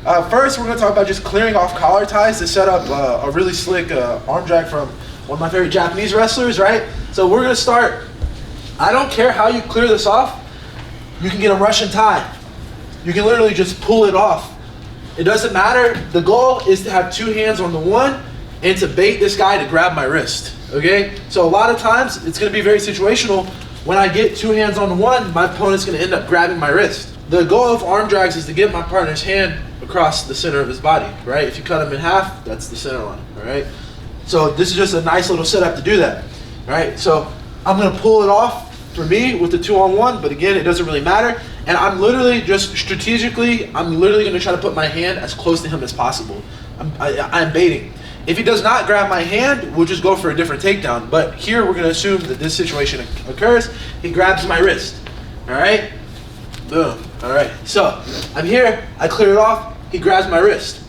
First, we're going to talk about just clearing off collar ties to set up a really slick arm drag from one of my favorite Japanese wrestlers, right? So we're going to start. I don't care how you clear this off. You can get a Russian tie. You can literally just pull it off. It doesn't matter. The goal is to have two hands on the one and to bait this guy to grab my wrist, okay? So a lot of times, it's going to be very situational. When I get two hands on the one, my opponent's going to end up grabbing my wrist. The goal of arm drags is to get my partner's hand across the center of his body, right? If you cut him in half, that's the center line, all right? So this is just a nice little setup to do that, right? So I'm going to pull it off for me with the 2-on-1, but again, it doesn't really matter. And I'm literally just strategically, I'm literally going to try to put my hand as close to him as possible. I'm baiting. If he does not grab my hand, we'll just go for a different takedown. But here we're going to assume that this situation occurs. He grabs my wrist. All right? Boom. All right. So I'm here. I clear it off. He grabs my wrist.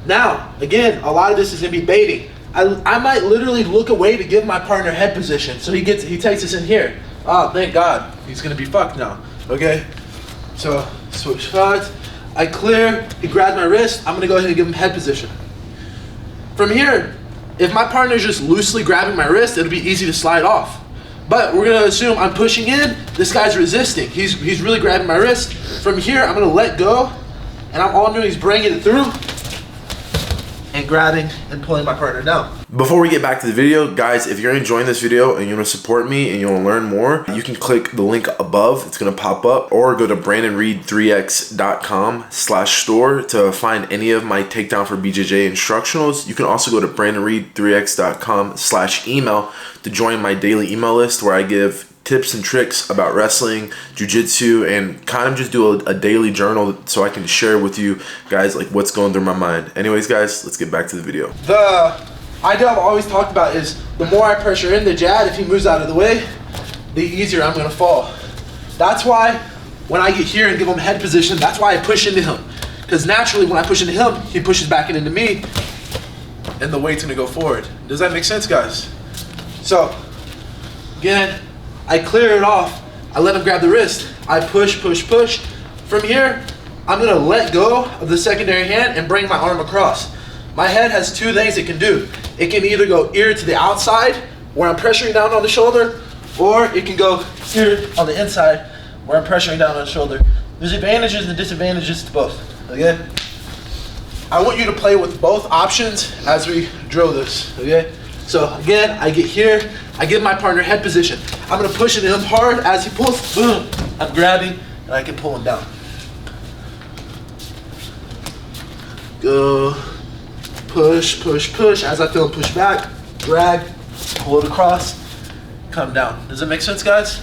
Now, again, a lot of this is going to be baiting. I might literally look away to give my partner head position. So he takes us in here. Oh, thank God. He's going to be fucked now. Okay? So switch shots. I clear. He grabs my wrist. I'm going to go ahead and give him head position. From here, if my partner is just loosely grabbing my wrist, it'll be easy to slide off. But we're gonna assume I'm pushing in, this guy's resisting. He's really grabbing my wrist. From here, I'm gonna let go, and all I'm doing is bringing it through and grabbing and pulling my partner down. Before we get back to the video, guys, if you're enjoying this video and you want to support me and you want to learn more, you can click the link above. It's going to pop up, or go to brandonreed3x.com/store to find any of my Takedown for BJJ instructionals. You can also go to brandonreed3x.com/email to join my daily email list, where I give tips and tricks about wrestling, jiu-jitsu, and kind of just do a daily journal so I can share with you guys like what's going through my mind. Anyways, guys, let's get back to the video. The idea I've always talked about is the more I pressure in the jab, if he moves out of the way, the easier I'm going to fall. That's why when I get here and give him head position, that's why I push into him. Because naturally when I push into him, he pushes back into me, and the weight's going to go forward. Does that make sense, guys? So, again, I clear it off. I let him grab the wrist. I push, push, push. From here, I'm going to let go of the secondary hand and bring my arm across. My head has two things it can do. It can either go ear to the outside, where I'm pressuring down on the shoulder, or it can go here on the inside, where I'm pressuring down on the shoulder. There's advantages and disadvantages to both, okay? I want you to play with both options as we drill this, okay? So again, I get here, I give my partner head position. I'm gonna push into him hard. As he pulls, boom, I'm grabbing, and I can pull him down. Go. Push, push, push. As I feel him push back, drag, pull it across, come down. Does it make sense, guys?